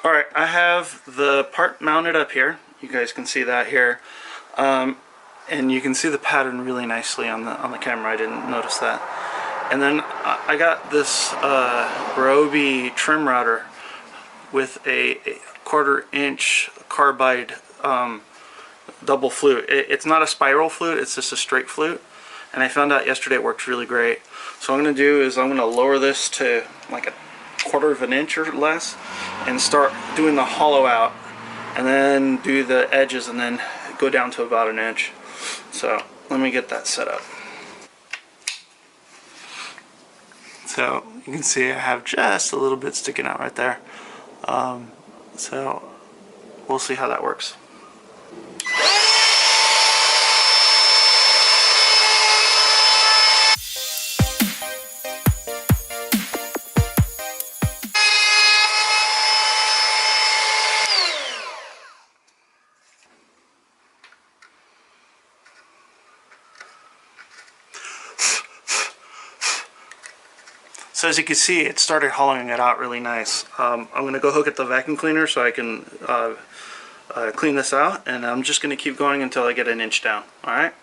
Alright, I have the part mounted up here. You guys can see that here. And you can see the pattern really nicely on the camera. I didn't notice that. And then I got this Ryobi trim router with a 1/4 inch carbide double flute. It's not a spiral flute, it's just a straight flute. And I found out yesterday it worked really great. So what I'm going to do is I'm going to lower this to like a 1/4 inch or less and start doing the hollow out, and then do the edges and then go down to about 1 inch. So let me get that set up. So you can see I have just a little bit sticking out right there. So we'll see how that works. So as you can see, it started hollowing it out really nice. I'm going to go hook up the vacuum cleaner so I can clean this out, and I'm just going to keep going until I get 1 inch down. Alright?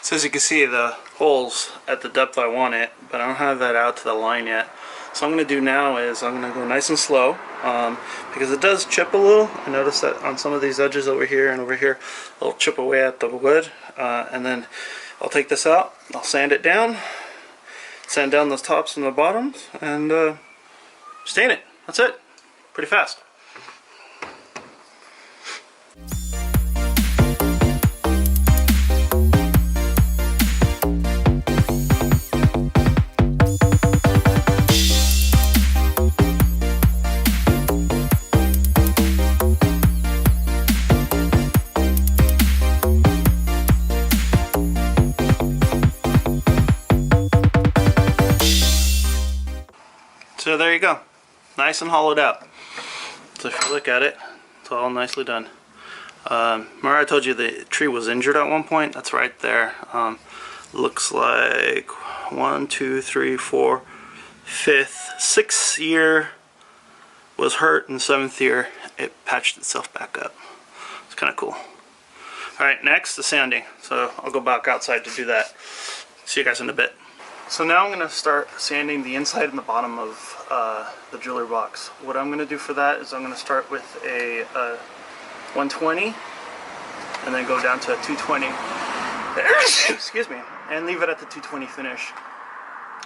So as you can see, the hole's at the depth I want it, but I don't have that out to the line yet. So what I'm going to do now is I'm going to go nice and slow, because it does chip a little. I noticed that on some of these edges over here and over here, it'll chip away at the wood. And then I'll take this out, I'll sand it down, sand down the tops and the bottoms, and stain it. That's it. Pretty fast. So there you go, nice and hollowed out. So if you look at it, it's all nicely done. Remember I told you the tree was injured at one point? That's right there. Looks like 1, 2, 3, 4, 5th, 6th year was hurt, and 7th year it patched itself back up. It's kind of cool. Alright, next the sanding. So I'll go back outside to do that. See you guys in a bit. So now I'm going to start sanding the inside and the bottom of the jewelry box. What I'm going to do for that is I'm going to start with a 120 and then go down to a 220. Excuse me, and leave it at the 220 finish.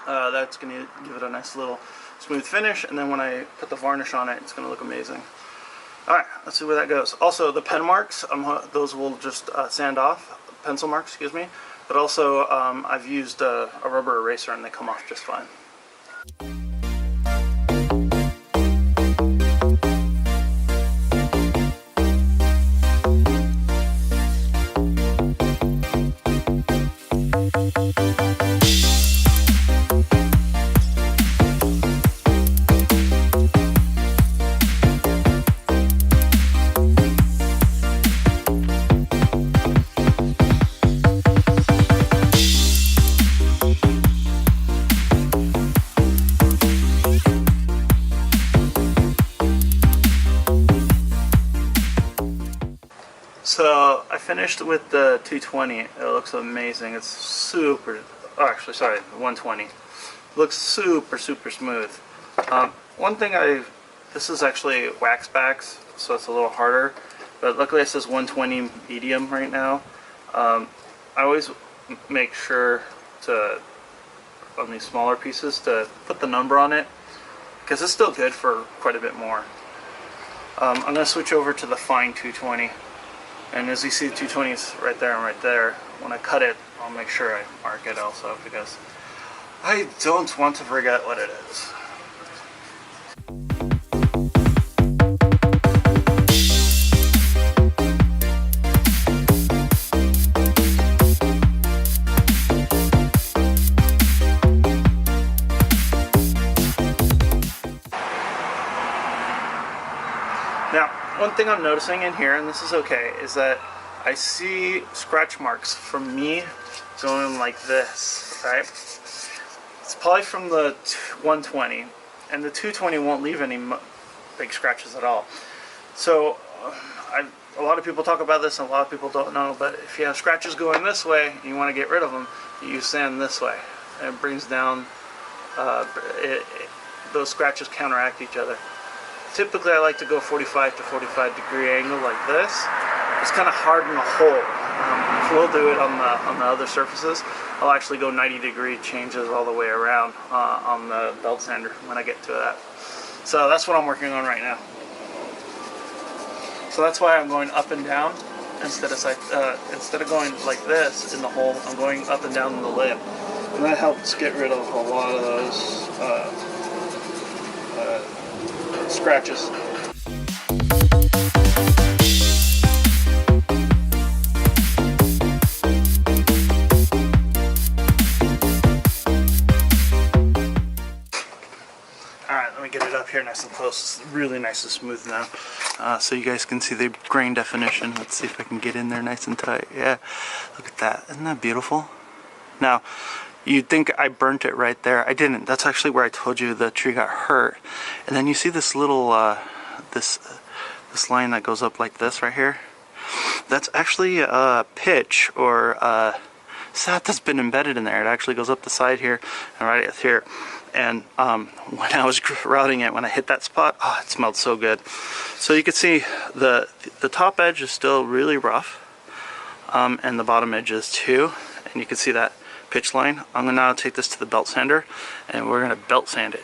That's going to give it a nice little smooth finish, and then when I put the varnish on it, it's going to look amazing. Alright, let's see where that goes. Also, the pen marks, those will just sand off. Pencil marks, excuse me. But also, I've used a rubber eraser and they come off just fine. So I finished with the 220. It looks amazing. It's super, oh, actually sorry, 120. It looks super smooth. One thing this is actually wax backs, so it's a little harder, but luckily it says 120 medium right now. I always make sure to, on these smaller pieces, to put the number on it, because it's still good for quite a bit more. I'm going to switch over to the fine 220, and as you see, the 220 is right there and right there. When I cut it, I'll make sure I mark it also, because I don't want to forget what it is. Now, one thing I'm noticing in here, and this is okay, is that I see scratch marks from me going like this, right? It's probably from the 120, and the 220 won't leave any big scratches at all. So, a lot of people talk about this, and a lot of people don't know, but if you have scratches going this way, and you want to get rid of them, you use sand this way. And it brings down, those scratches counteract each other. Typically I like to go 45 to 45 degree angle like this. It's kind of hard in the hole. We'll do it on the other surfaces. I'll actually go 90 degree changes all the way around on the belt sander when I get to that. So that's what I'm working on right now. So that's why I'm going up and down instead of going like this in the hole. I'm going up and down in the lip, and that helps get rid of a lot of those scratches. Alright, let me get it up here nice and close. It's really nice and smooth now. So you guys can see the grain definition. Let's see if I can get in there nice and tight. Yeah, look at that. Isn't that beautiful? Now, you'd think I burnt it right there. I didn't. That's actually where I told you the tree got hurt. And then you see this little, this line that goes up like this right here. That's actually a pitch or sap that's been embedded in there. It actually goes up the side here and right here. And when I was routing it, when I hit that spot, oh, it smelled so good. So you can see the top edge is still really rough, and the bottom edge is too. And you can see that pitch line. I'm gonna now take this to the belt sander, and we're gonna belt sand it.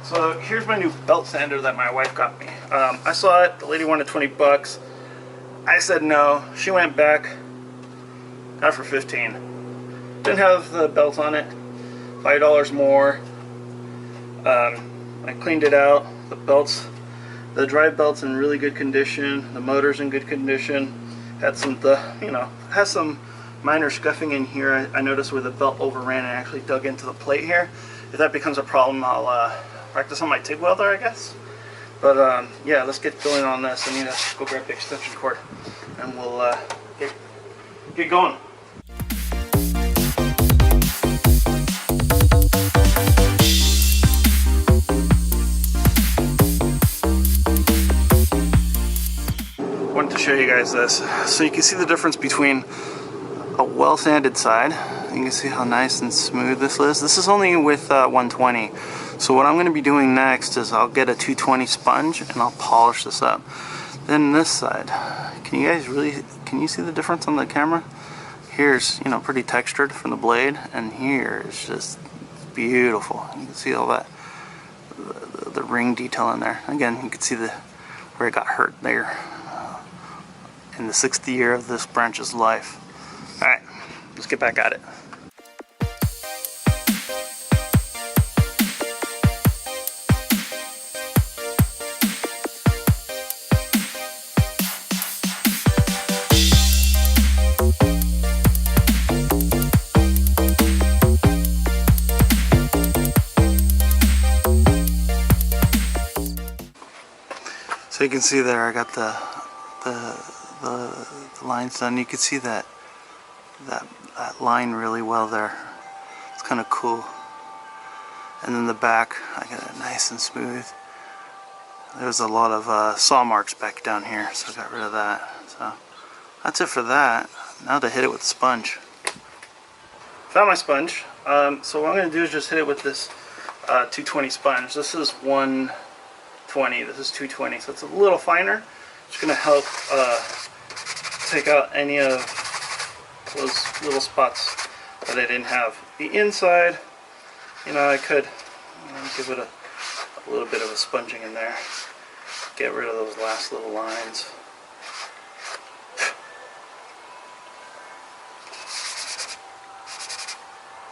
So here's my new belt sander that my wife got me. I saw it. The lady wanted 20 bucks. I said no. She went back, got it for 15. Didn't have the belt on it. $5 more. I cleaned it out. The drive belt's in really good condition. The motor's in good condition. Had some, has some minor scuffing in here. I noticed where the belt overran and actually dug into the plate here. If that becomes a problem, I'll practice on my TIG welder, I guess. But yeah, let's get going on this. I need to go grab the extension cord, and we'll get going. Wanted to show you guys this. So you can see the difference between a well sanded side. You can see how nice and smooth this is. This is only with 120. So what I'm going to be doing next is I'll get a 220 sponge and I'll polish this up. Then this side, can you see the difference on the camera? Here's, pretty textured from the blade, and here is just beautiful. You can see all that, the ring detail in there. Again, you can see where it got hurt there. In the 6th year of this branch's life. Alright, let's get back at it. So you can see there, I got the lines done. You can see that line really well there. It's kind of cool. And then the back, I got it nice and smooth. There's a lot of saw marks back down here, so I got rid of that. So that's it for that. Now to hit it with the sponge. Found my sponge. So what I'm going to do is just hit it with this 220 sponge. This is 120 320. This is 220, so it's a little finer. It's going to help take out any of those little spots that I didn't have. The inside, you know, I could give it a little bit of a sponging in there. Get rid of those last little lines.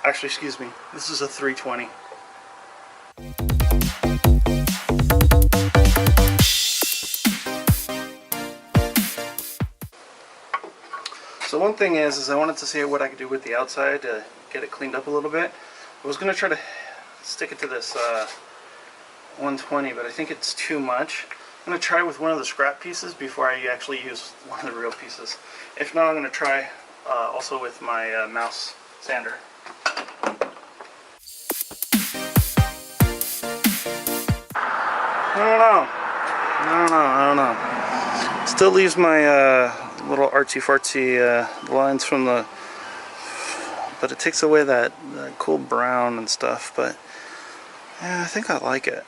Actually, excuse me, this is a 320. So one thing is I wanted to see what I could do with the outside to get it cleaned up a little bit. I was going to try to stick it to this 120, but I think it's too much. I'm going to try with one of the scrap pieces before I actually use one of the real pieces. If not, I'm going to try also with my mouse sander. I don't know. Still leaves my little artsy fartsy lines from the, but it takes away that cool brown and stuff. But yeah, I think I like it.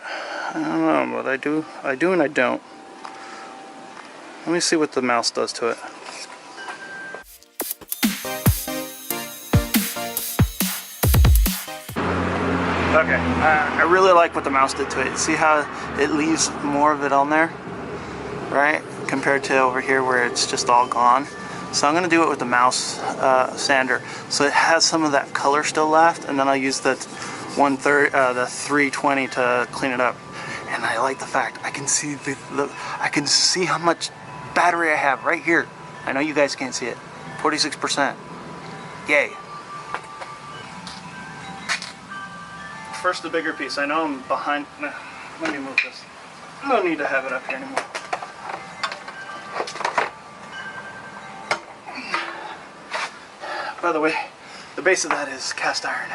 I don't know, but I do and I don't. Let me see what the mouse does to it. Okay, I really like what the mouse did to it. See how it leaves more of it on there, right? Compared to over here where it's just all gone. So I'm going to do it with the mouse sander, so it has some of that color still left, and then I'll use the 320 to clean it up. And I like the fact I can see I can see how much battery I have right here. I know you guys can't see it. 46%. Yay. First, the bigger piece. I know I'm behind. Let me move this. No need to have it up here anymore. By the way, the base of that is cast iron.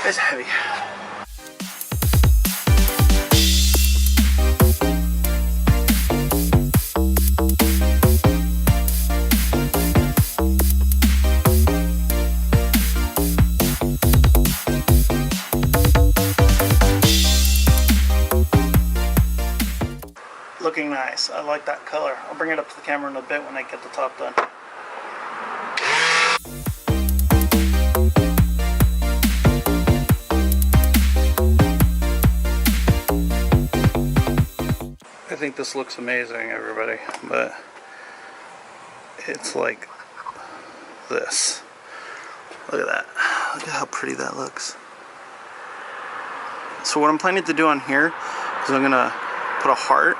It's heavy. Looking nice. I like that color. I'll bring it up to the camera in a bit when I get the top done. I think this looks amazing, everybody, but it's like this. Look at that. Look at how pretty that looks. So what I'm planning to do on here is I'm gonna put a heart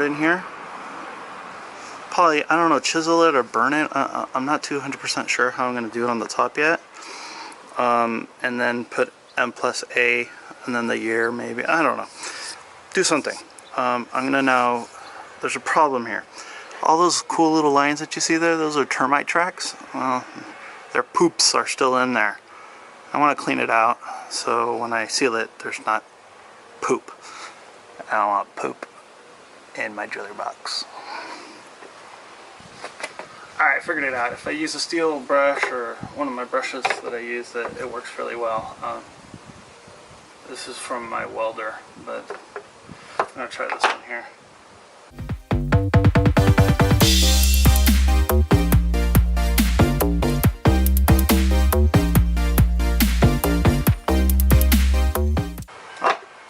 in here. Probably, I don't know, chisel it or burn it. I'm not too 100% sure how I'm gonna do it on the top yet. And then put M+A and then the year maybe. I don't know. Do something. I'm gonna now, there's a problem here. All those cool little lines that you see there, those are termite tracks. Well, their poops are still in there. I want to clean it out so when I seal it, there's not poop. I don't want poop in my driller box. Alright, figured it out. If I use a steel brush or one of my brushes that I use, it works really well. This is from my welder, but I'm going to try this one here.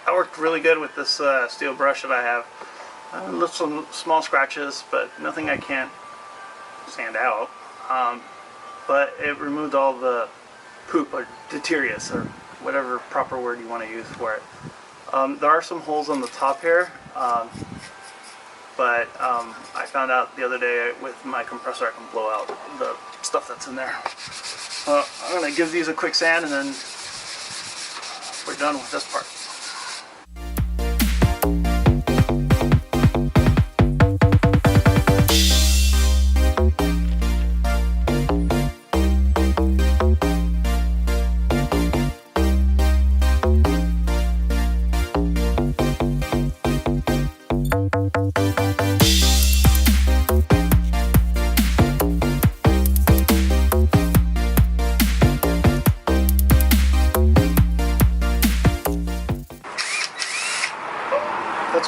That worked really good with this steel brush that I have. Some small scratches, but nothing I can't sand out. But it removed all the poop or detritus or whatever proper word you want to use for it. There are some holes on the top here, but I found out the other day with my compressor I can blow out the stuff that's in there. I'm going to give these a quick sand and then we're done with this part.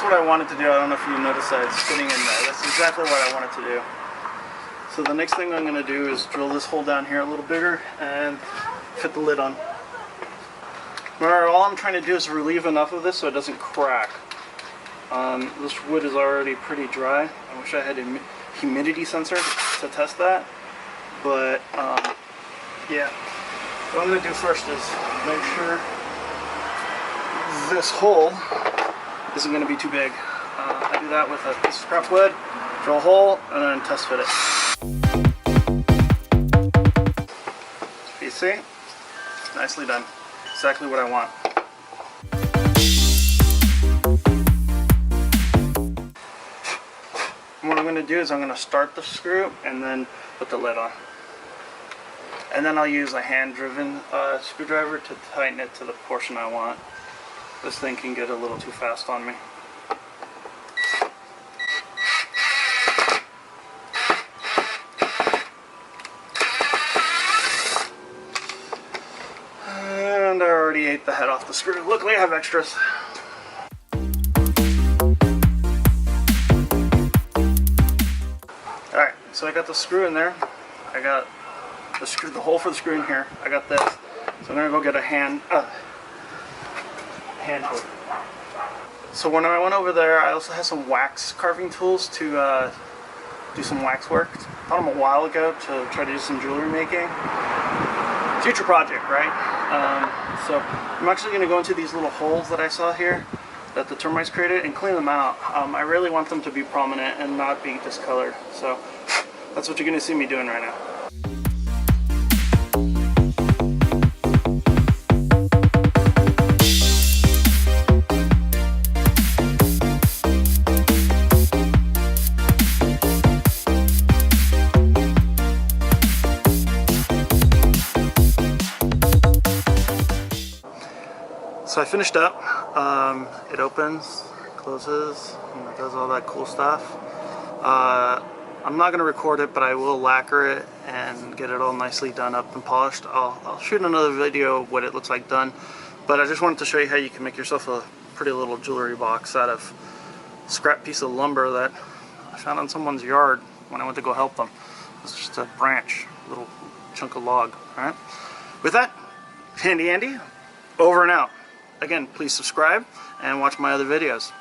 that's what I wanted to do. I don't know if you noticed that it's fitting in there. That's exactly what I wanted to do. So the next thing I'm going to do is drill this hole down here a little bigger and fit the lid on. Remember, all I'm trying to do is relieve enough of this so it doesn't crack. This wood is already pretty dry. I wish I had a humidity sensor to test that. But yeah, what I'm going to do first is make sure this hole isn't going to be too big. I do that with a piece of scrap wood, drill a hole, and then test fit it. You see? Nicely done. Exactly what I want. What I'm going to do is I'm going to start the screw and then put the lid on. And then I'll use a hand-driven screwdriver to tighten it to the portion I want. This thing can get a little too fast on me. And I already ate the head off the screw. Luckily I have extras. Alright, so I got the screw in there. I got the hole for the screw in here. I got this. So I'm gonna go get a hand tool. So when I went over there, I also had some wax carving tools to do some wax work. I bought them a while ago to try to do some jewelry making. Future project, right? So I'm actually going to go into these little holes that I saw here that the termites created and clean them out. I really want them to be prominent and not be discolored. So that's what you're going to see me doing right now. So I finished up. It opens, closes, and it does all that cool stuff. I'm not going to record it, but I will lacquer it and get it all nicely done up and polished. I'll shoot another video of what it looks like done, but I just wanted to show you how you can make yourself a pretty little jewelry box out of a scrap piece of lumber that I found on someone's yard when I went to go help them. It's just a branch, a little chunk of log. Alright. With that, Handy Andy, over and out. Again, please subscribe and watch my other videos.